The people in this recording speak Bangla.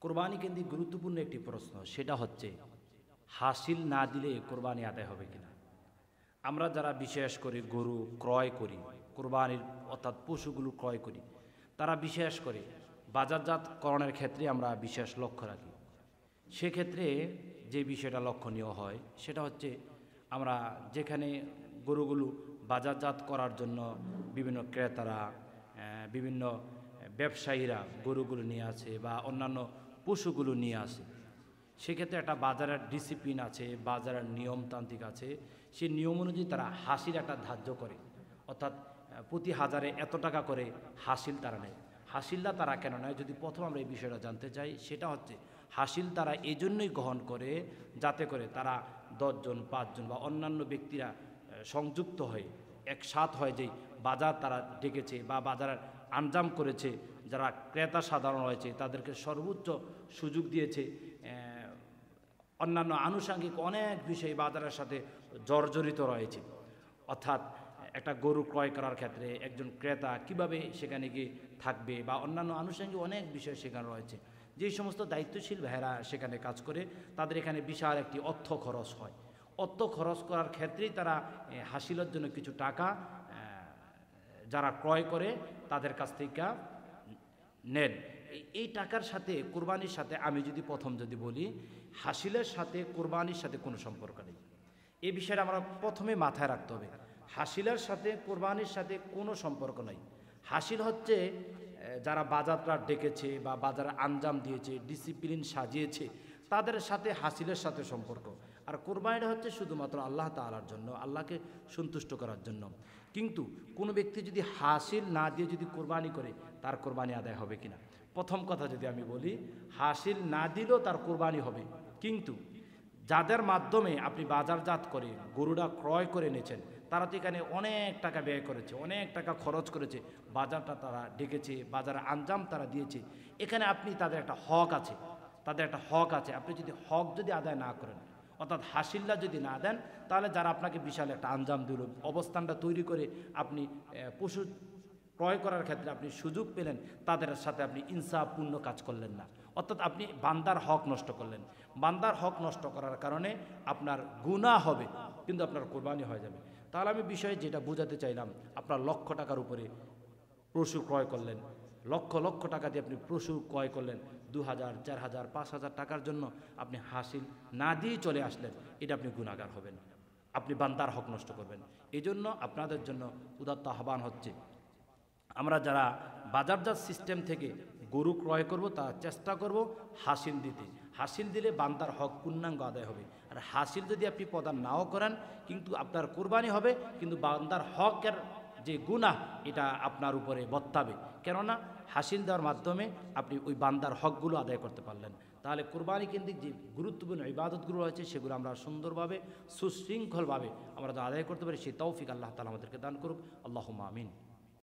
কোরবানি কেন্দ্রিক গুরুত্বপূর্ণ একটি প্রশ্ন, সেটা হচ্ছে হাসিল না দিলে কোরবানি আদায় হবে কিনা। আমরা যারা বিশেষ করে গরু ক্রয় করি, কোরবানির অর্থাৎ পশুগুলো ক্রয় করি, তারা বিশেষ করে বাজারজাতকরণের ক্ষেত্রে আমরা বিশেষ লক্ষ্য রাখি। সেক্ষেত্রে যে বিষয়টা লক্ষণীয় হয় সেটা হচ্ছে আমরা যেখানে গরুগুলো বাজারজাত করার জন্য বিভিন্ন ক্রেতারা, বিভিন্ন ব্যবসায়ীরা গরুগুলো নিয়ে আসে বা অন্যান্য পশুগুলো নিয়ে আসে, সেক্ষেত্রে একটা বাজারের ডিসিপ্লিন আছে, বাজারের নিয়মতান্ত্রিক আছে। সেই নিয়ম অনুযায়ী তারা হাসিল একটা ধার্য করে, অর্থাৎ প্রতি হাজারে এত টাকা করে হাসিল তারা নেয়। হাসিলটা তারা কেন নেয়, যদি প্রথম আমরা এই বিষয়টা জানতে চাই, সেটা হচ্ছে হাসিল তারা এই জন্যই গ্রহণ করে যাতে করে তারা 10 জন 5 জন বা অন্যান্য ব্যক্তিরা সংযুক্ত হয়ে একসাথ হয় যে বাজার তারা ডেকেছে বা বাজারের আঞ্জাম করেছে, যারা ক্রেতা সাধারণ রয়েছে তাদেরকে সর্বোচ্চ সুযোগ দিয়েছে। অন্যান্য আনুষঙ্গিক অনেক বিষয় বাজারের সাথে জর্জরিত রয়েছে। অর্থাৎ একটা গরু ক্রয় করার ক্ষেত্রে একজন ক্রেতা কিভাবে সেখানে গিয়ে থাকবে বা অন্যান্য আনুষঙ্গিক অনেক বিষয় সেখানে রয়েছে। যেই সমস্ত দায়িত্বশীল ভাইয়েরা সেখানে কাজ করে তাদের এখানে বিশাল একটি অর্থ খরচ হয়। অর্থ খরচ করার ক্ষেত্রেই তারা হাসিলের জন্য কিছু টাকা যারা ক্রয় করে তাদের কাছ থেকে নেন। এই টাকার সাথে কোরবানির সাথে আমি যদি প্রথম বলি, হাসিলের সাথে কোরবানির সাথে কোনো সম্পর্ক নেই। এই বিষয়টা আমরা প্রথমে মাথায় রাখতে হবে। হাসিলের সাথে কোরবানির সাথে কোনো সম্পর্ক নাই। হাসিল হচ্ছে যারা বাজারটা ডেকেছে বা বাজারে আঞ্জাম দিয়েছে, ডিসিপ্লিন সাজিয়েছে, তাদের সাথে হাসিলের সাথে সম্পর্ক। আর কোরবানিটা হচ্ছে শুধুমাত্র আল্লাহ তাআলার জন্য, আল্লাহকে সন্তুষ্ট করার জন্য। কিন্তু কোনো ব্যক্তি যদি হাসিল না দিয়ে যদি কোরবানি করে, তার কোরবানি আদায় হবে কিনা। প্রথম কথা যদি আমি বলি, হাসিল না দিলেও তার কোরবানি হবে, কিন্তু যাদের মাধ্যমে আপনি বাজারজাত করে গরুটা ক্রয় করে নিয়েছেন, তারা তো এখানে অনেক টাকা ব্যয় করেছে, অনেক টাকা খরচ করেছে, বাজারটা তারা ডেকেছে, বাজারে আঞ্জাম তারা দিয়েছে। এখানে আপনি তাদের একটা হক আছে, আপনি যদি হক আদায় না করেন, অর্থাৎ হাসিল্লা যদি না দেন, তাহলে যারা আপনাকে বিশাল একটা আঞ্জাম দিল, অবস্থানটা তৈরি করে আপনি পশু ক্রয় করার ক্ষেত্রে আপনি সুযোগ পেলেন, তাদের সাথে আপনি ইনসাফপূর্ণ কাজ করলেন না, অর্থাৎ আপনি বান্দার হক নষ্ট করলেন। বান্দার হক নষ্ট করার কারণে আপনার গুনাহ হবে, কিন্তু আপনার কোরবানি হয়ে যাবে। তাহলে আমি বিষয়ে যেটা বোঝাতে চাইলাম, আপনার লক্ষ টাকার উপরে পশু ক্রয় করলেন, লক্ষ লক্ষ টাকা দিয়ে আপনি পশু ক্রয় করলেন, 2000, 4000, 5000 টাকার জন্য আপনি হাসিল না দিয়ে চলে আসলেন, এটা আপনি গুনাহগার হবেন, আপনি বান্দার হক নষ্ট করবেন। এই জন্য আপনাদের জন্য উদাত্ত আহ্বান হচ্ছে, আমরা যারা বাজারজাত সিস্টেম থেকে গরু ক্রয় করব, তা চেষ্টা করব হাসিল দিতে। হাসিল দিলে বান্দার হক পূর্ণাঙ্গ আদায় হবে। আর হাসিল যদি আপনি প্রদান নাও করেন, কিন্তু আপনার কোরবানি হবে, কিন্তু বান্দার হকের যে গুনাহ এটা আপনার উপরে বর্তাবে। কেননা হাসিল দেওয়ার মাধ্যমে আপনি ওই বান্দার হকগুলো আদায় করতে পারলেন। তাহলে কোরবানি কেন্দ্রিক যে গুরুত্বপূর্ণ ইবাদতগুলো রয়েছে, সেগুলো আমরা সুন্দরভাবে সুশৃঙ্খলভাবে আমরা আদায় করতে পারি, সেই তৌফিক আল্লাহ তাআলা আমাদেরকে দান করুক। আল্লাহুম্মা আমিন।